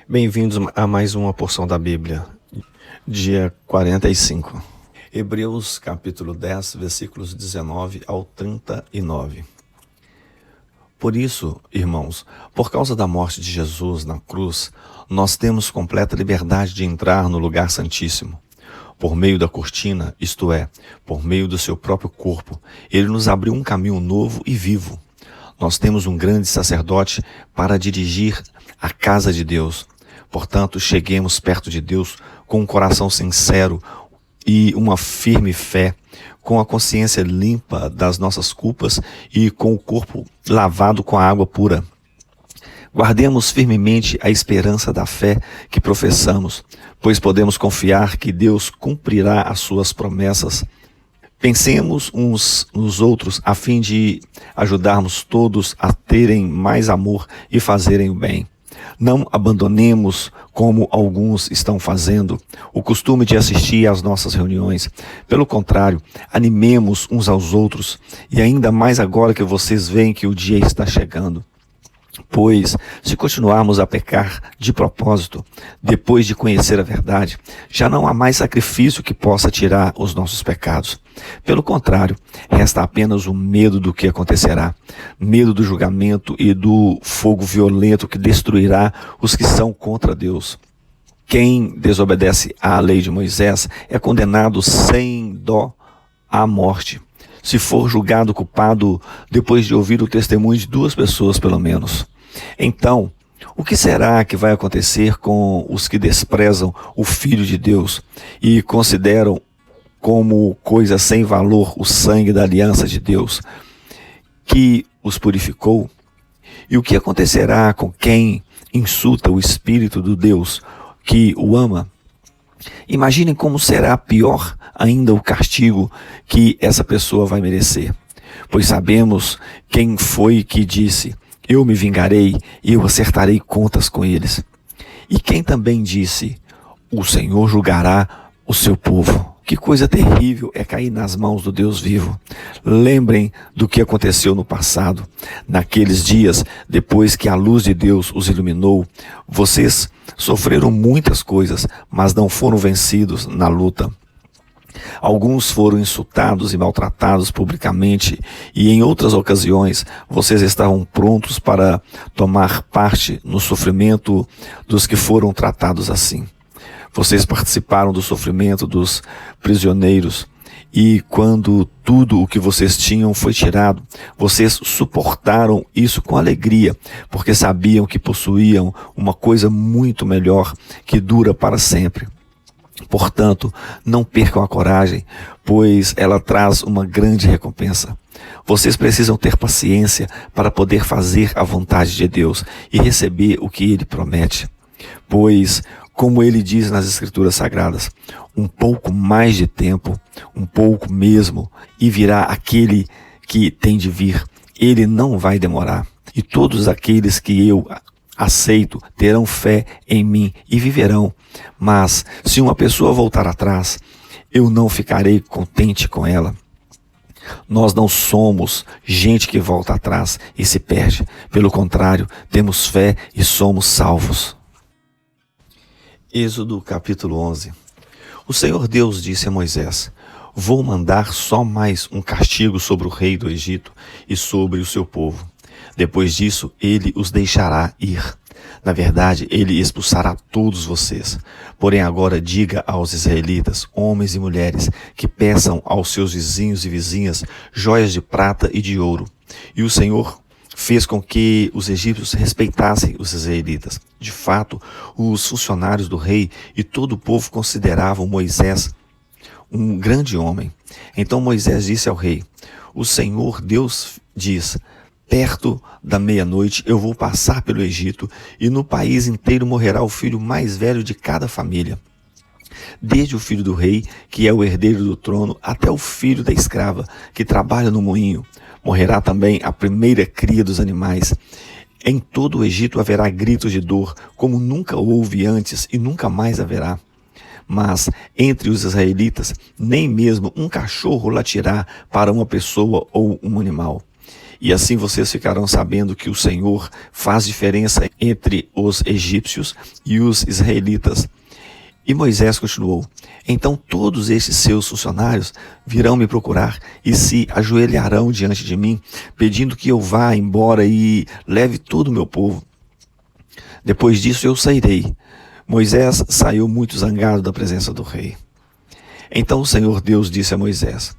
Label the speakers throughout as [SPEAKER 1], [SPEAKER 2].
[SPEAKER 1] Bem-vindos a mais uma porção da Bíblia, dia 45. Hebreus capítulo 10, versículos 19 ao 39. Por isso, irmãos, por causa da morte de Jesus na cruz, nós temos completa liberdade de entrar no lugar santíssimo. Por meio da cortina, isto é, por meio do seu próprio corpo, ele nos abriu um caminho novo e vivo. Nós temos um grande sacerdote para dirigir a casa de Deus. Portanto, cheguemos perto de Deus com um coração sincero e uma firme fé, com a consciência limpa das nossas culpas e com o corpo lavado com a água pura. Guardemos firmemente a esperança da fé que professamos, pois podemos confiar que Deus cumprirá as suas promessas. Pensemos uns nos outros a fim de ajudarmos todos a terem mais amor e fazerem o bem. Não abandonemos, como alguns estão fazendo, o costume de assistir às nossas reuniões. Pelo contrário, animemos uns aos outros, e ainda mais agora que vocês veem que o dia está chegando. Pois, se continuarmos a pecar de propósito, depois de conhecer a verdade, já não há mais sacrifício que possa tirar os nossos pecados. Pelo contrário, resta apenas o medo do que acontecerá, medo do julgamento e do fogo violento que destruirá os que são contra Deus. Quem desobedece à lei de Moisés é condenado sem dó à morte, se for julgado culpado depois de ouvir o testemunho de duas pessoas pelo menos. Então, o que será que vai acontecer com os que desprezam o Filho de Deus e consideram como coisa sem valor o sangue da aliança de Deus, que os purificou? E o que acontecerá com quem insulta o Espírito do Deus que o ama? Imaginem como será pior ainda o castigo que essa pessoa vai merecer. Pois sabemos quem foi que disse: eu me vingarei e eu acertarei contas com eles. E quem também disse: o Senhor julgará o seu povo. Que coisa terrível é cair nas mãos do Deus vivo. Lembrem do que aconteceu no passado. Naqueles dias, depois que a luz de Deus os iluminou, vocês sofreram muitas coisas, mas não foram vencidos na luta. Alguns foram insultados e maltratados publicamente, e em outras ocasiões vocês estavam prontos para tomar parte no sofrimento dos que foram tratados assim. Vocês participaram do sofrimento dos prisioneiros, e quando tudo o que vocês tinham foi tirado, vocês suportaram isso com alegria, porque sabiam que possuíam uma coisa muito melhor, que dura para sempre. Portanto, não percam a coragem, pois ela traz uma grande recompensa. Vocês precisam ter paciência para poder fazer a vontade de Deus e receber o que Ele promete. Pois, como Ele diz nas Escrituras Sagradas, um pouco mais de tempo, um pouco mesmo, e virá aquele que tem de vir. Ele não vai demorar. E todos aqueles que eu aceito terão fé em mim e viverão. Mas se uma pessoa voltar atrás, eu não ficarei contente com ela. Nós não somos gente que volta atrás e se perde. Pelo contrário, temos fé e somos salvos. Êxodo capítulo 11. O Senhor Deus disse a Moisés: vou mandar só mais um castigo sobre o rei do Egito e sobre o seu povo. Depois disso, ele os deixará ir. Na verdade, ele expulsará todos vocês. Porém, agora diga aos israelitas, homens e mulheres, que peçam aos seus vizinhos e vizinhas joias de prata e de ouro. E o Senhor fez com que os egípcios respeitassem os israelitas. De fato, os funcionários do rei e todo o povo consideravam Moisés um grande homem. Então Moisés disse ao rei: o Senhor Deus diz: perto da meia-noite eu vou passar pelo Egito, e no país inteiro morrerá o filho mais velho de cada família, desde o filho do rei, que é o herdeiro do trono, até o filho da escrava, que trabalha no moinho. Morrerá também a primeira cria dos animais. Em todo o Egito haverá gritos de dor, como nunca houve antes e nunca mais haverá. Mas entre os israelitas, nem mesmo um cachorro latirá para uma pessoa ou um animal. E assim vocês ficarão sabendo que o Senhor faz diferença entre os egípcios e os israelitas. E Moisés continuou: então todos estes seus funcionários virão me procurar e se ajoelharão diante de mim, pedindo que eu vá embora e leve todo o meu povo. Depois disso eu sairei. Moisés saiu muito zangado da presença do rei. Então o Senhor Deus disse a Moisés: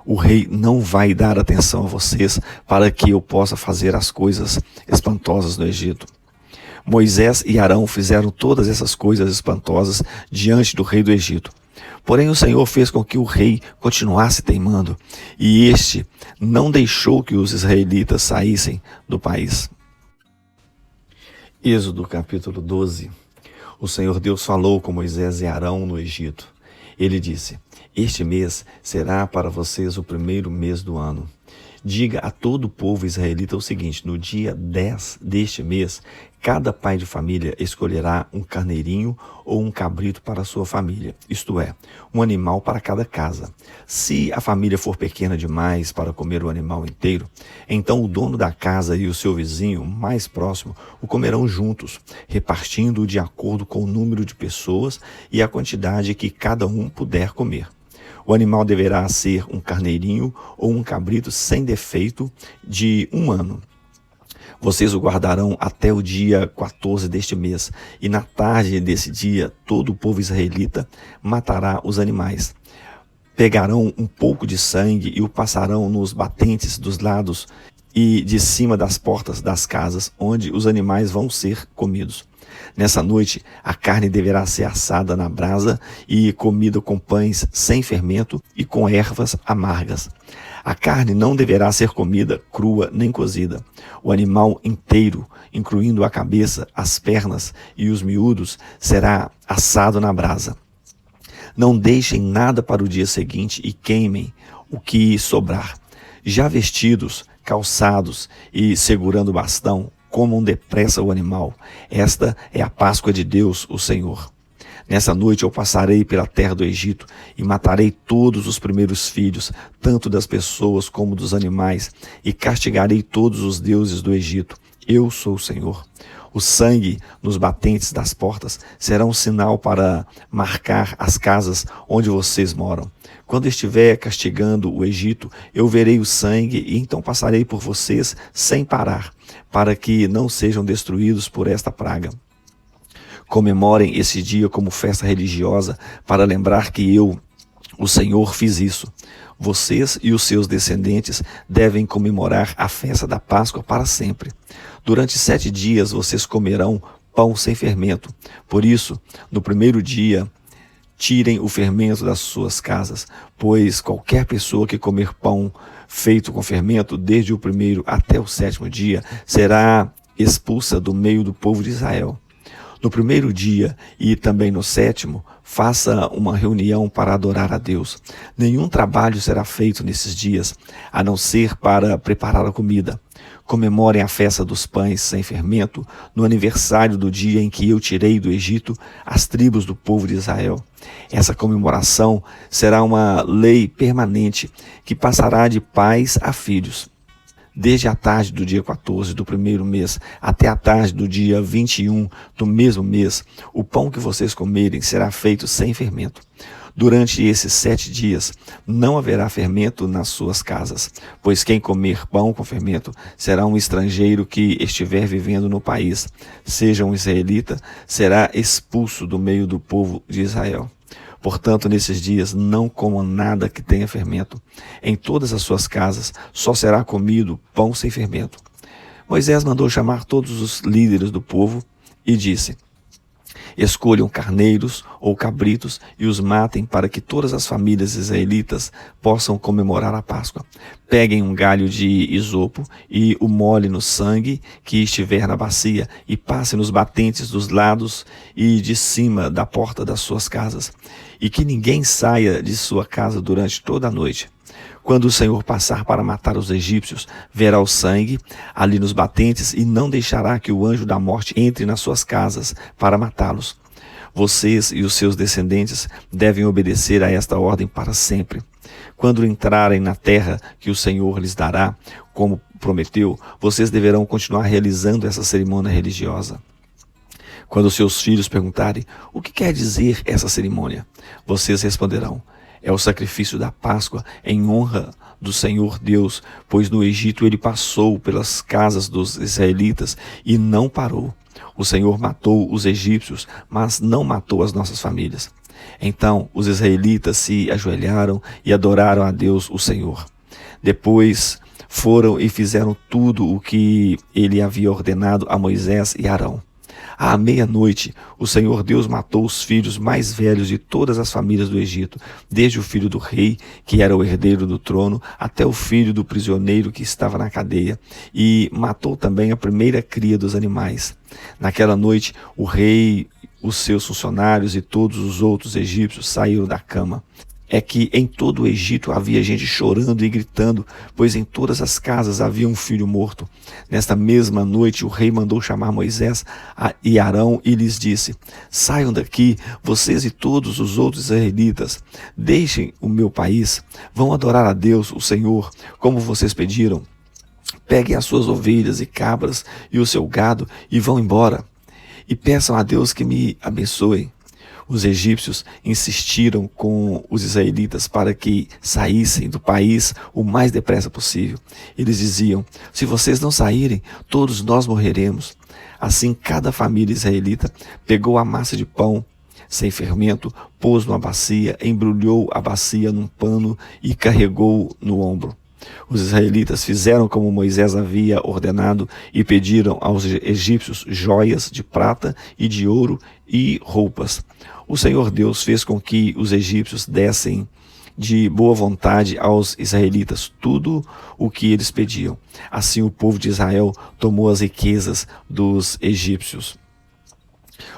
[SPEAKER 1] o rei não vai dar atenção a vocês para que eu possa fazer as coisas espantosas no Egito. Moisés e Arão fizeram todas essas coisas espantosas diante do rei do Egito. Porém o Senhor fez com que o rei continuasse teimando, e este não deixou que os israelitas saíssem do país. Êxodo capítulo 12. O Senhor Deus falou com Moisés e Arão no Egito. Ele disse: este mês será para vocês o primeiro mês do ano. Diga a todo o povo israelita o seguinte: no dia 10 deste mês, cada pai de família escolherá um carneirinho ou um cabrito para a sua família, isto é, um animal para cada casa. Se a família for pequena demais para comer o animal inteiro, então o dono da casa e o seu vizinho mais próximo o comerão juntos, repartindo-o de acordo com o número de pessoas e a quantidade que cada um puder comer. O animal deverá ser um carneirinho ou um cabrito sem defeito de 1 ano. Vocês o guardarão até o dia 14 deste mês, e na tarde desse dia todo o povo israelita matará os animais. Pegarão um pouco de sangue e o passarão nos batentes dos lados e de cima das portas das casas, onde os animais vão ser comidos. Nessa noite, a carne deverá ser assada na brasa e comida com pães sem fermento e com ervas amargas. A carne não deverá ser comida crua nem cozida. O animal inteiro, incluindo a cabeça, as pernas e os miúdos, será assado na brasa. Não deixem nada para o dia seguinte e queimem o que sobrar. Já vestidos, calçados e segurando o bastão, comam depressa o animal. Esta é a Páscoa de Deus, o Senhor. Nessa noite eu passarei pela terra do Egito e matarei todos os primeiros filhos, tanto das pessoas como dos animais, e castigarei todos os deuses do Egito. Eu sou o Senhor. O sangue nos batentes das portas será um sinal para marcar as casas onde vocês moram. Quando estiver castigando o Egito, eu verei o sangue e então passarei por vocês sem parar, para que não sejam destruídos por esta praga. Comemorem esse dia como festa religiosa para lembrar que eu, o Senhor, fiz isso. Vocês e os seus descendentes devem comemorar a festa da Páscoa para sempre. Durante 7 dias vocês comerão pão sem fermento. Por isso, no primeiro dia, tirem o fermento das suas casas, pois qualquer pessoa que comer pão feito com fermento, desde o primeiro até o 7º dia, será expulsa do meio do povo de Israel. No primeiro dia e também no 7º, faça uma reunião para adorar a Deus. Nenhum trabalho será feito nesses dias, a não ser para preparar a comida. Comemorem a festa dos pães sem fermento, no aniversário do dia em que eu tirei do Egito as tribos do povo de Israel. Essa comemoração será uma lei permanente que passará de pais a filhos. Desde a tarde do dia 14 do primeiro mês até a tarde do dia 21 do mesmo mês, o pão que vocês comerem será feito sem fermento. Durante esses 7 dias não haverá fermento nas suas casas, pois quem comer pão com fermento será um estrangeiro que estiver vivendo no país. Seja um israelita, será expulso do meio do povo de Israel. Portanto, nesses dias não comam nada que tenha fermento. Em todas as suas casas só será comido pão sem fermento. Moisés mandou chamar todos os líderes do povo e disse: escolham carneiros ou cabritos e os matem para que todas as famílias israelitas possam comemorar a Páscoa. Peguem um galho de isopo e o molhem no sangue que estiver na bacia e passem nos batentes dos lados e de cima da porta das suas casas. E que ninguém saia de sua casa durante toda a noite. Quando o Senhor passar para matar os egípcios, verá o sangue ali nos batentes e não deixará que o anjo da morte entre nas suas casas para matá-los. Vocês e os seus descendentes devem obedecer a esta ordem para sempre. Quando entrarem na terra que o Senhor lhes dará como prometeu, vocês deverão continuar realizando essa cerimônia religiosa. Quando seus filhos perguntarem o que quer dizer essa cerimônia, vocês responderão: é o sacrifício da Páscoa em honra do Senhor Deus, pois no Egito ele passou pelas casas dos israelitas e não parou. O Senhor matou os egípcios, mas não matou as nossas famílias. Então os israelitas se ajoelharam e adoraram a Deus, o Senhor. Depois foram e fizeram tudo o que ele havia ordenado a Moisés e Arão. À meia-noite, o Senhor Deus matou os filhos mais velhos de todas as famílias do Egito, desde o filho do rei, que era o herdeiro do trono, até o filho do prisioneiro que estava na cadeia, e matou também a primeira cria dos animais. Naquela noite, o rei, os seus funcionários e todos os outros egípcios saíram da cama. É que em todo o Egito havia gente chorando e gritando, pois em todas as casas havia um filho morto. Nesta mesma noite o rei mandou chamar Moisés e Arão e lhes disse: saiam daqui, vocês e todos os outros israelitas, deixem o meu país, vão adorar a Deus, o Senhor, como vocês pediram. Peguem as suas ovelhas e cabras e o seu gado e vão embora. E peçam a Deus que me abençoe. Os egípcios insistiram com os israelitas para que saíssem do país o mais depressa possível. Eles diziam: se vocês não saírem, todos nós morreremos. Assim, cada família israelita pegou a massa de pão sem fermento, pôs numa bacia, embrulhou a bacia num pano e carregou no ombro. Os israelitas fizeram como Moisés havia ordenado e pediram aos egípcios joias de prata e de ouro e roupas. O Senhor Deus fez com que os egípcios dessem de boa vontade aos israelitas tudo o que eles pediam. Assim o povo de Israel tomou as riquezas dos egípcios.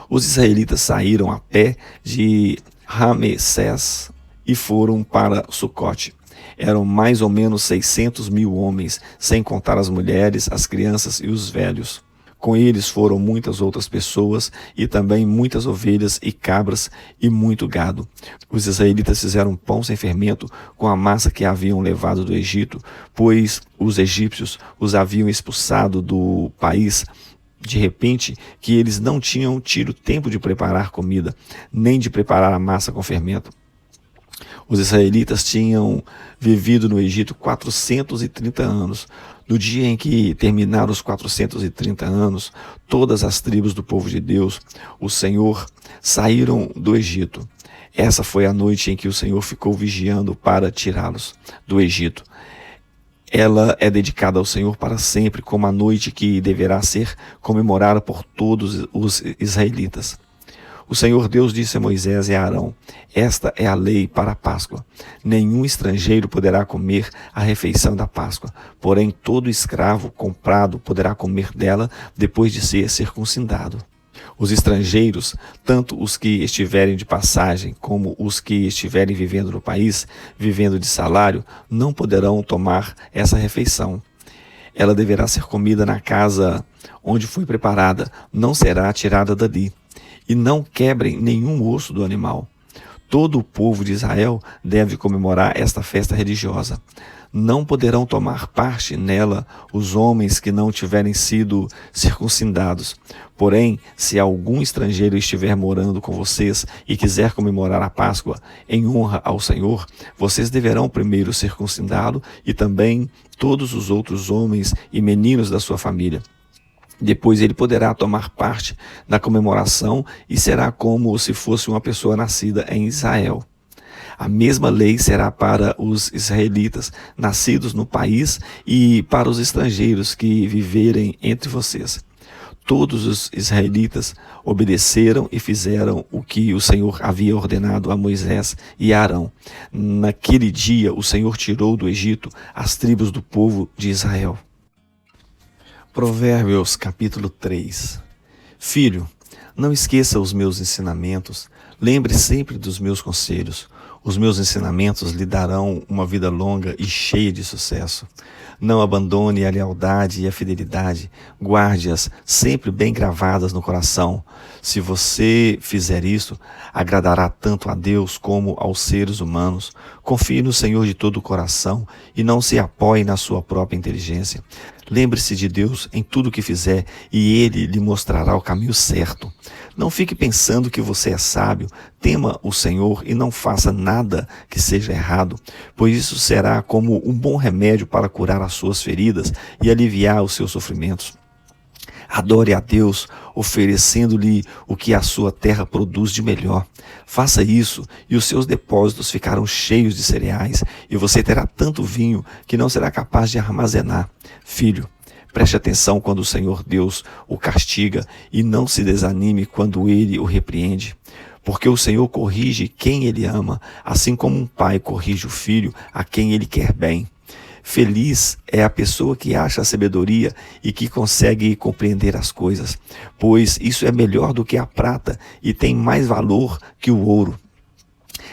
[SPEAKER 1] Os israelitas saíram a pé de Ramessés e foram para Sucote. Eram mais ou menos 600.000 homens, sem contar as mulheres, as crianças e os velhos. Com eles foram muitas outras pessoas e também muitas ovelhas e cabras e muito gado. Os israelitas fizeram pão sem fermento com a massa que haviam levado do Egito, pois os egípcios os haviam expulsado do país de repente, que eles não tinham tido tempo de preparar comida, nem de preparar a massa com fermento. Os israelitas tinham vivido no Egito 430 anos. No dia em que terminaram os 430 anos, todas as tribos do povo de Deus, o Senhor, saíram do Egito. Essa foi a noite em que o Senhor ficou vigiando para tirá-los do Egito. Ela é dedicada ao Senhor para sempre, como a noite que deverá ser comemorada por todos os israelitas. O Senhor Deus disse a Moisés e a Arão: esta é a lei para a Páscoa. Nenhum estrangeiro poderá comer a refeição da Páscoa, porém todo escravo comprado poderá comer dela depois de ser circuncidado. Os estrangeiros, tanto os que estiverem de passagem como os que estiverem vivendo no país, vivendo de salário, não poderão tomar essa refeição. Ela deverá ser comida na casa onde foi preparada, não será tirada dali. E não quebrem nenhum osso do animal. Todo o povo de Israel deve comemorar esta festa religiosa. Não poderão tomar parte nela os homens que não tiverem sido circuncidados. Porém, se algum estrangeiro estiver morando com vocês e quiser comemorar a Páscoa em honra ao Senhor, vocês deverão primeiro circuncidá-lo e também todos os outros homens e meninos da sua família. Depois ele poderá tomar parte na comemoração e será como se fosse uma pessoa nascida em Israel. A mesma lei será para os israelitas nascidos no país e para os estrangeiros que viverem entre vocês. Todos os israelitas obedeceram e fizeram o que o Senhor havia ordenado a Moisés e a Arão. Naquele dia o Senhor tirou do Egito as tribos do povo de Israel. Provérbios capítulo 3. Filho, não esqueça os meus ensinamentos, lembre sempre dos meus conselhos. Os meus ensinamentos lhe darão uma vida longa e cheia de sucesso. Não abandone a lealdade e a fidelidade, guarde-as sempre bem gravadas no coração. Se você fizer isso, agradará tanto a Deus como aos seres humanos. Confie no Senhor de todo o coração e não se apoie na sua própria inteligência. Lembre-se de Deus em tudo o que fizer e Ele lhe mostrará o caminho certo. Não fique pensando que você é sábio, tema o Senhor e não faça nada que seja errado, pois isso será como um bom remédio para curar as suas feridas e aliviar os seus sofrimentos. Adore a Deus, oferecendo-lhe o que a sua terra produz de melhor. Faça isso e os seus depósitos ficarão cheios de cereais e você terá tanto vinho que não será capaz de armazenar. Filho, preste atenção quando o Senhor Deus o castiga e não se desanime quando Ele o repreende. Porque o Senhor corrige quem Ele ama, assim como um pai corrige o filho a quem Ele quer bem. Feliz é a pessoa que acha a sabedoria e que consegue compreender as coisas, pois isso é melhor do que a prata e tem mais valor que o ouro.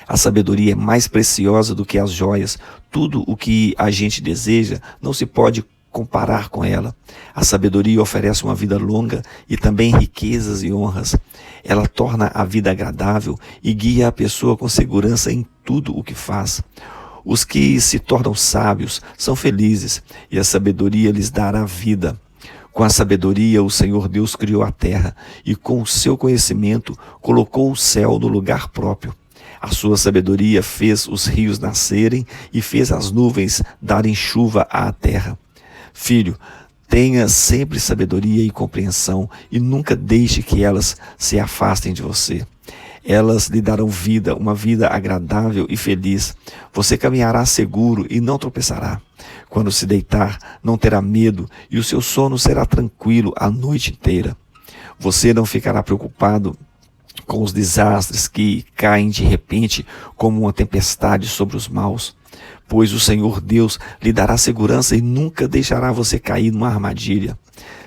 [SPEAKER 1] A sabedoria é mais preciosa do que as joias. Tudo o que a gente deseja não se pode comparar com ela. A sabedoria oferece uma vida longa e também riquezas e honras. Ela torna a vida agradável e guia a pessoa com segurança em tudo o que faz. Os que se tornam sábios são felizes e a sabedoria lhes dará vida. Com a sabedoria o Senhor Deus criou a terra e com o seu conhecimento colocou o céu no lugar próprio. A sua sabedoria fez os rios nascerem e fez as nuvens darem chuva à terra. Filho, tenha sempre sabedoria e compreensão e nunca deixe que elas se afastem de você. Elas lhe darão vida, uma vida agradável e feliz. Você caminhará seguro e não tropeçará. Quando se deitar, não terá medo e o seu sono será tranquilo a noite inteira. Você não ficará preocupado com os desastres que caem de repente como uma tempestade sobre os maus. Pois o Senhor Deus lhe dará segurança e nunca deixará você cair numa armadilha.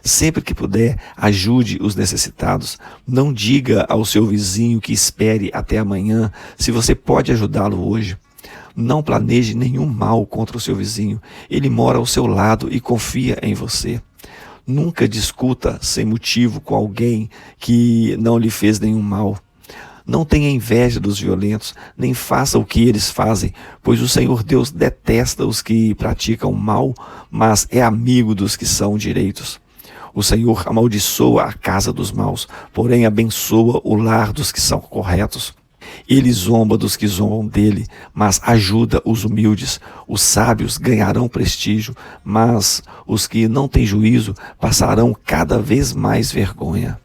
[SPEAKER 1] Sempre que puder, ajude os necessitados. Não diga ao seu vizinho que espere até amanhã, se você pode ajudá-lo hoje. Não planeje nenhum mal contra o seu vizinho. Ele mora ao seu lado e confia em você. Nunca discuta sem motivo com alguém que não lhe fez nenhum mal. Não tenha inveja dos violentos, nem faça o que eles fazem, pois o Senhor Deus detesta os que praticam mal, mas é amigo dos que são direitos. O Senhor amaldiçoa a casa dos maus, porém abençoa o lar dos que são corretos. Ele zomba dos que zombam dele, mas ajuda os humildes. Os sábios ganharão prestígio, mas os que não têm juízo passarão cada vez mais vergonha.